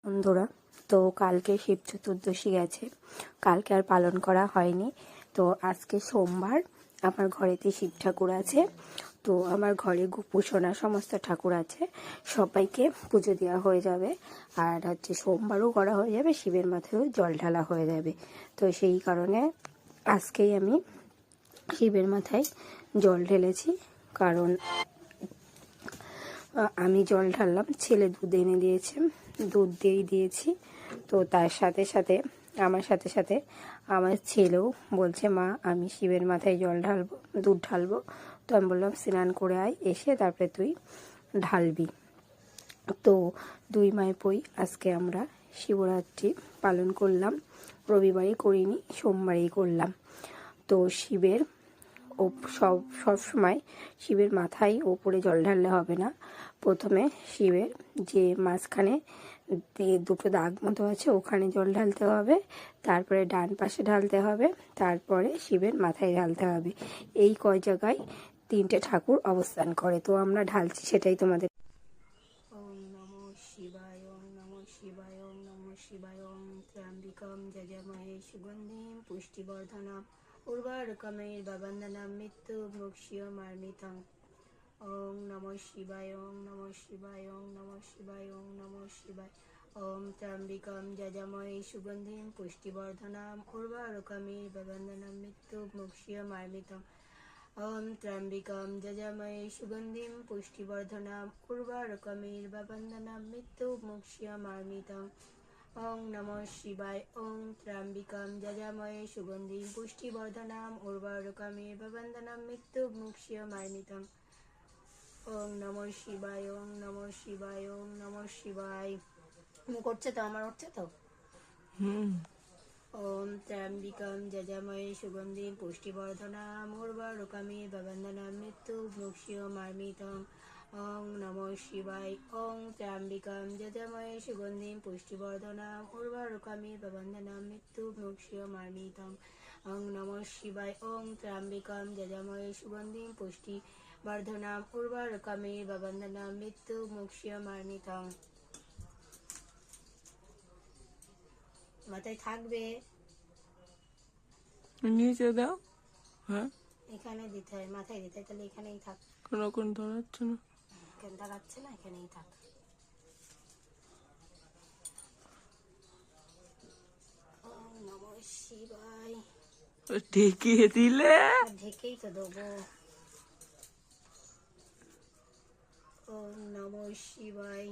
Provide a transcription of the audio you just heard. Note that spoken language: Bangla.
বন্ধুরা, তো কালকে শিব চতুর্দশী গেছে, কালকে আর পালন করা হয়নি। তো আজকে সোমবার, আমার ঘরেতে শিব ঠাকুর আছে। তো আমার ঘরে গোপুসোনা সমস্ত ঠাকুর আছে, সবাইকে পুজো দেওয়া হয়ে যাবে। আর সোমবারও করা হয়ে যাবে, শিবের মাথায়ও জল ঢালা হয়ে যাবে। তো সেই কারণে আজকেই আমি শিবের মাথায় জল ঢেলেছি। কারণ আমি জল ঢাললাম, ছেলে দুধ এনে দিয়েছে, দুধ দিয়েছি। তো তার সাথে সাথে আমার ছেলেও বলছে, মা আমি শিবের মাথায় জল ঢালবো, দুধ ঢালবো। তো আমি বললাম স্নান করে আয়, এসে তারপরে তুই ঢালবি। তো দুই মাইপই আজকে আমরা শিবরাত্রি পালন করলাম। রবিবারই করিনি, সোমবারেই করলাম। তো শিবের ও সব সময় শিবের মাথায় ওপরে জল ঢাললে হবে না। প্রথমে শিবের যে মাঝখানে দুটো দাগ মতো আছে ওখানে জল ঢালতে হবে, তারপরে ডান পাশে ঢালতে হবে, তারপরে শিবের মাথায় ঢালতে হবে। এই কয় জায়গায় তিনটে ঠাকুর অবস্থান করে। তো আমরা ঢালছি, সেটাই তোমাদের। ওম নমঃ শিবায়, ওম নমঃ শিবায়, ওম নমঃ শিবায়। ওম ত্র্যম্বকম যজামহে সুগন্ধিম পুষ্টিবর্ধনম উর্বারুকমের্ববন্দনাম মৃত্যুমুক্ষীয়মামৃতং। ওম নমঃ শিবায়, ওম নমঃ শিবায়, ওম নমঃ শিবায়, ওম নমঃ শিবায়। ওম ত্র্যম্বকম যজামহে সুগন্ধিম পুষ্টিবর্ধনম উর্বারুকমের্ববন্দনাম মৃত্যুমুক্ষীয়মামৃতং। ওম ত্র্যম্বকম যজামহে সুগন্ধিম পুষ্টিবর্ধনম উর্বারুকমের্ববন্দনাম মৃত্যুমুক্ষীয়মামৃতং। ওং নমঃ শিবায়, ওং ত্র্যম্বকম যজামহে সুগন্ধিম পুষ্টিবর্ধনম উর্বারুকমের্ববন্দনাম মৃত্যুমুক্ষীয়মামৃতং। ওং নমঃ শিবায়, ওং নমঃ শিবায়, ওং নমঃ শিবায়। করছে তো, আমার হচ্ছে তো। ওম ত্র্যম্বকম যজামহে সুগন্ধিম পুষ্টিবর্ধনম উর্বারুকমের্ববন্দনাম মৃত্যুমুক্ষীয়মামৃতং। ওং নমঃ শিবায়, ওং ত্র্যম্বকম যজামহে সুগন্ধিম পুষ্টিবর্ধনম উর্বারুকমের্ববন্দনাম মৃত্যুমুক্ষীয়মামৃতং। ওং নমঃ শিবায়, ওং ত্র্যম্বকম যজামহে সুগন্ধিম পুষ্টিবর্ধনম উর্বারুকমের্ববন্দনাম মৃত্যুমুক্ষীয়মামৃতং। মাথায় থাকবে, নিচে দাও। হ্যাঁ, এখানে দিতে হয়, মাথায় দিতে হয়, তাহলে এখানেই থাক। কোন ধরাচ্ছে না, কেন দাঁড়াচ্ছে না, এখানেই থাক। ওম নমঃ শিবায়। ঢেকে দিলে ঢেকেই তো দেবো। ওম নমঃ শিবায়।